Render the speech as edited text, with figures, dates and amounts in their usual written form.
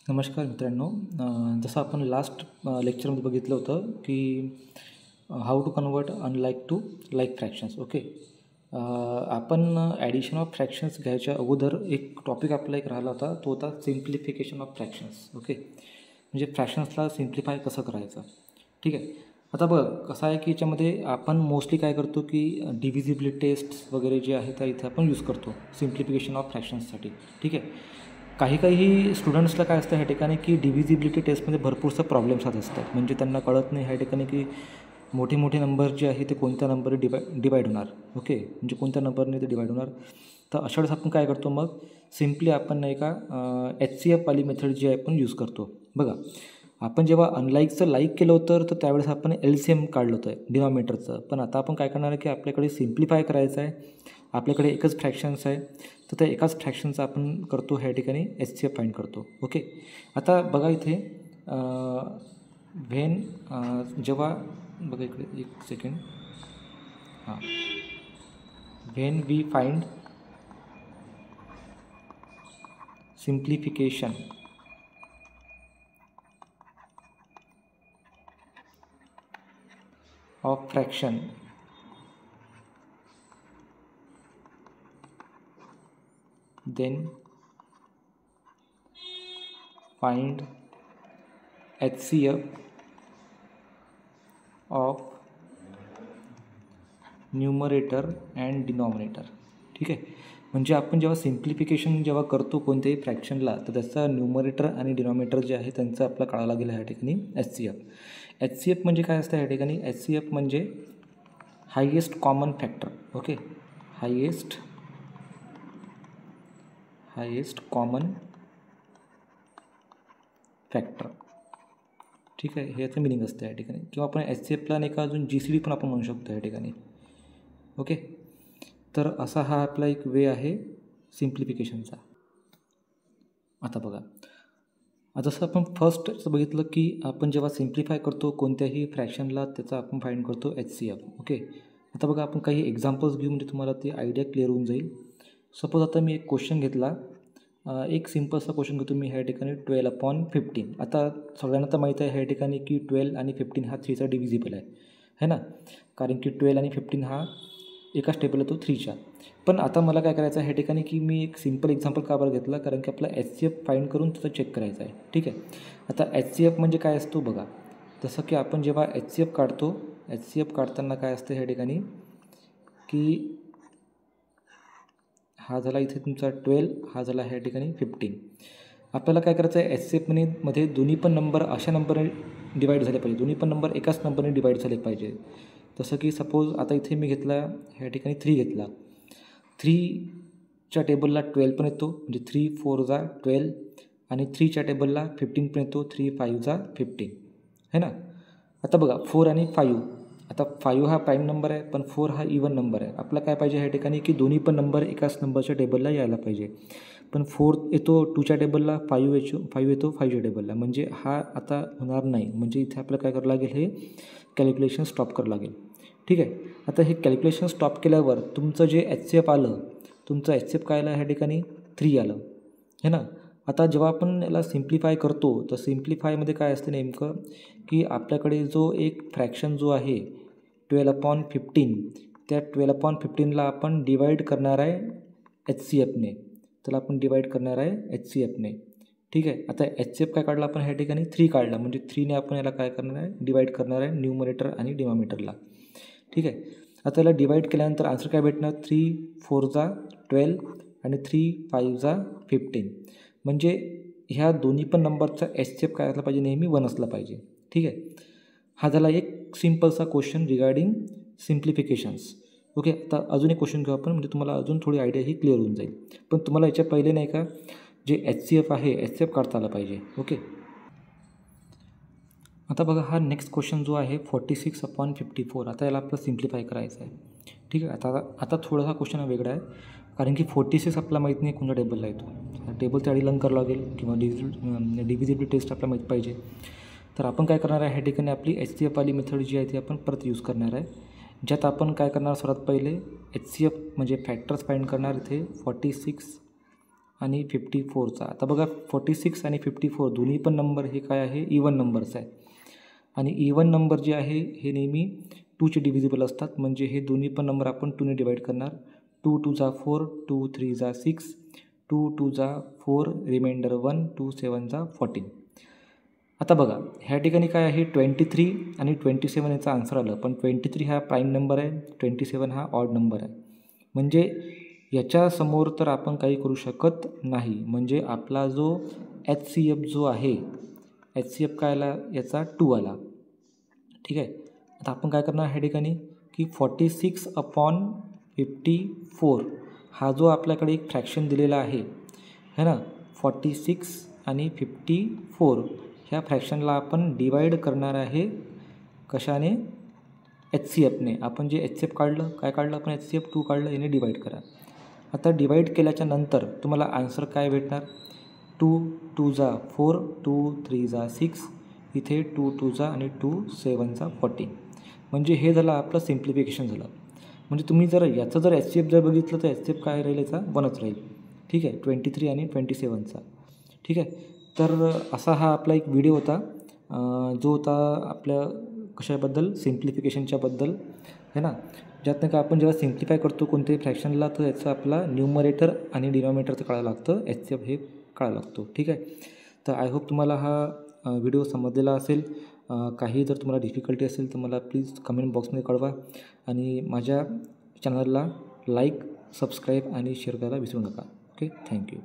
नमस्कार मित्रांनो. जसं आपण लास्ट लेक्चरमध्ये बघितलं होतं की how to convert unlike to like fractions. Okay. आपण ॲडिशन ऑफ फ्रॅक्शन्स घ्यायच्या अगोदर एक टॉपिक आपला एक राहिला होता, तो होता सिम्प्लिफिकेशन ऑफ फ्रॅक्शन्स. ओके, म्हणजे फ्रॅक्शन्सला सिम्प्लिफाय कसं करायचं. ठीक आहे. आता बघ कसं आहे की याच्यामध्ये आपण मोस्टली काय करतो की डिव्हिजिबिलिटी टेस्ट वगैरे जे आहे त्या इथे आपण यूज करतो सिम्प्लिफिकेशन ऑफ फ्रॅक्शन्ससाठी. ठीक आहे. काही स्टुडंट्सला काय असतं ह्या ठिकाणी की डिव्हिजिबिलिटी टेस्टमध्ये भरपूरसा प्रॉब्लेम्स असतात. म्हणजे त्यांना कळत नाही ह्या ठिकाणी की मोठे मोठे नंबर जे आहे ते कोणत्या नंबरने डिवाईड होणार. ओके, म्हणजे कोणत्या नंबरने ते डिवाईड होणार. तर अशा वेळेस आपण काय करतो, मग सिम्पली आपण नाही का HCF वाली मेथड जी आहे आपण यूज करतो. बघा, आपण जेव्हा अनलाईकचं लाईक केलं होतं तर त्यावेळेस आपण LCM काढलं होतं डिनॉमिनेटरचं. पण आता आपण काय करणार आहे की आपल्याकडे सिम्प्लिफाय करायचं आहे, आपल्याकडे एकच फ्रॅक्शन्स आहे, तर त्या एकाच फ्रॅक्शनचा आपण करतो ह्या ठिकाणी HCF फाइंड करतो. ओके. आता बघा इथे जेव्हा बघा इकडे एक सेकंड. हां, when we find simplification of fraction then find HCF of numerator and denominator. ठीक आहे. म्हणजे आपण जेव्हा सिम्प्लिफिकेशन जेव्हा करतो कोणत्याही फ्रॅक्शनला, तर त्याचा न्यूमरेटर आणि डिनॉमिनेटर जे आहे त्यांचं आपल्याला काढावं लागेल ह्या ठिकाणी HCF म्हणजे काय असतं ह्या ठिकाणी. HCF म्हणजे highest common factor. Okay, highest common factor. ठीक आहे, हे याचं मिनिंग असतं या ठिकाणी. किंवा आपण HCFला नाही का अजून GCD पण आपण म्हणू शकतो या ठिकाणी. ओके, तर असा हा आपला एक वे आहे सिम्प्लिफिकेशनचा. आता बघा, जसं आपण फर्स्ट बघितलं की आपण जेव्हा सिम्प्लिफाय करतो कोणत्याही फ्रॅक्शनला त्याचा आपण फाइंड करतो HCF. ओके. आता बघा, आपण काही एक्झाम्पल्स घेऊ म्हणजे तुम्हाला ती आयडिया क्लिअर होऊन जाईल. सपोज आता मी एक क्वेश्चन घेतला, एक सिम्पलसा क्वेश्चन घेतो मी ह्या ठिकाणी 12/15. आता सगळ्यांना तर माहीत आहे ह्या ठिकाणी की 12 आणि 15 हा 3चा डिव्हिजिबल आहे ना, कारण की 12 आणि 15 हा एकाच टेबल येतो 3च्या. पण आता मला काय करायचं आहे ह्या ठिकाणी की मी एक सिम्पल एक्झाम्पल का बरं घेतला, कारण की आपला HCF फाइंड करून त्याचा चेक करायचा आहे. ठीक आहे. आता HCF म्हणजे काय असतो बघा, जसं की आपण जेव्हा HCF काढतो, HCF काढताना काय असतं ह्या ठिकाणी की हा झाला इथे तुमचा 12, हा झाला ह्या ठिकाणी 15. आपल्याला काय करायचं आहे, HCF मध्ये दोन्ही पण नंबर अशा नंबरने डिवाईड झाले पाहिजे, दोन्ही पण नंबर एकाच नंबरने डिवाईड झाले पाहिजे. जसं की सपोज आता इथे मी घेतला ह्या ठिकाणी 3 घेतला, 3च्या टेबलला 12 पण येतो, म्हणजे 3 4 जा 12, आणि 3च्या टेबलला 15 पण येतो, 3 5 जा 15 है ना. आता बघा 4 आणि 5, आता 5 हा प्राईम नंबर आहे पण 4 हा इवन नंबर आहे. आपल्याला काय पाहिजे ह्या ठिकाणी की दोन्ही पण नंबर एकाच नंबरच्या टेबलला यायला पाहिजे. पण 4 येतो 2च्या टेबलला, 5 येतो 5च्या टेबलला, म्हणजे हा आता होणार नाही. म्हणजे इथे आपल्याला काय करावं लागेल, हे कॅल्क्युलेशन स्टॉप करावं लागेल. ठीक आहे. आता हे कॅल्क्युलेशन स्टॉप केल्यावर तुमचं जे HCF आलं, तुमचं HCF काय आलं ह्या ठिकाणी 3 आलं है ना. आता जेव्हा आपण याला सिम्प्लिफाय करतो तर सिम्प्लिफायमध्ये काय असतं नेमकं की आपल्याकडे जो एक फ्रॅक्शन जो आहे 12/15, त्या 12/15ला आपण डिवाईड करणार आहे HCFने, त्याला आपण डिवाईड करणार आहे HCFने. ठीक आहे. आता HCF काय काढला आपण ह्या ठिकाणी 3 काढला, म्हणजे 3ने आपण याला काय करणार आहे, डिवाईड करणार आहे न्यूमरेटर आणि डिनॉमिनेटरला. ठीक आहे. आता याला डिवाईड केल्यानंतर आन्सर काय भेटणार, 3 4 जा 12 आणि 3 5 जा 15, म्हणजे ह्या दोन्ही पण नंबरचा HCF काय असला पाहिजे, नेहमी 1 असला पाहिजे. ठीक आहे. हा झाला एक सिम्पलसा क्वेश्चन रिगार्डिंग सिम्प्लिफिकेशन्स. ओके. आता अजून एक क्वेश्चन घेऊ आपण, म्हणजे तुम्हाला अजून थोडी आयडिया ही क्लिअर होऊन जाईल. पण तुम्हाला याच्या पहिले नाही का जे HCF आहे HCF काढता आलं पाहिजे. ओके. आता बघा, हा नेक्स्ट क्वेश्चन जो आहे 46/54. आता याला आपलं सिम्प्लिफाय करायचं आहे. ठीक आहे. आता थोडासा क्वेश्चन हा वेगळा आहे, कारण की 46 आपल्याला माहीत नाही कोणत्या टेबलला येतो. टेबल त्याआधी लर्न करावं लागेल, किंवा डिव्हिजिबिलिटी टेस्ट आपल्याला माहीत पाहिजे. तर आपण काय करणार आहे ह्या ठिकाणी आपली HCF वाली मेथड जी आहे ती आपण परत यूज करणार आहे, ज्यात आपण काय करणार सर्वात पहिले HCF म्हणजे फॅक्टर्स फाइंड करणार. इथे 46 आणि 54चा. आता बघा 46 आणि 54 दोन्ही पण नंबर हे काय आहे, इवन नंबर्स आहे. आणि इवन नंबर जे आहे हे नेहमी 2चे डिव्हिजिबल असतात. म्हणजे हे दोन्ही पण नंबर आपण 2ने डिवाईड करणार. 2 2 जा 4, 2 3 जा 6, 2 2 जा 4, रिमाइंडर 1, 2 7 जा 14. आता बघा ह्या ठिकाणी काय आहे, 23 आणि 27 याचा आन्सर आलं. पण 23 हा प्राईम नंबर आहे, 27 हा ऑड नंबर आहे. म्हणजे याच्यासमोर तर आपण काही करू शकत नाही. म्हणजे आपला जो HCF जो आहे, HCF काय आला याचा 2 आला. ठीक आहे. आता आपण काय करणार ह्या ठिकाणी की 46/54 हा जो आपल्याकडे एक फ्रॅक्शन दिलेला आहे है ना, 46 आणि 54 ह्या फ्रॅक्शनला आपण डिवाईड करणार आहे कशाने, HCFने. आपण जे HCF काढलं, काय काढलं आपण, HCF 2 काढलं, याने डिवाईड करा. आता डिवाईड केल्याच्या नंतर तुम्हाला आन्सर काय भेटणार, 2 2 जा 4, 2 3 जा 6, इथे 2 2 जा आणि 2 7 जा 14. म्हणजे हे झालं आपलं सिम्प्लिफिकेशन झालं. म्हणजे तुम्ही जर याचं जर HCF जर बघितलं तर HCF काय राहील, याचा 1च राहील. ठीक आहे, 23 आणि 27चा. ठीक आहे. तर असा हा आपला एक व्हिडिओ होता जो होता आपल्या कशाबद्दल, सिम्प्लिफिकेशनच्याबद्दल है ना. ज्यातनं का आपण जेव्हा सिम्प्लिफाय करतो कोणत्याही फ्रॅक्शनला तर याचं आपला न्यूमरेटर आणि डिनॉमिनेटरचं कळायला लागतं, HCF हे कळायला लागतो. ठीक आहे. तर आय होप तुम्हाला हा व्हिडिओ समजलेला असेल. काही जर तुम्हाला डिफिकल्टी असेल तर मला प्लीज कमेंट बॉक्समध्ये कळवा. आणि माझ्या चॅनलला लाईक, सबस्क्राईब आणि शेअर करायला विसरू नका. Okay, thank you.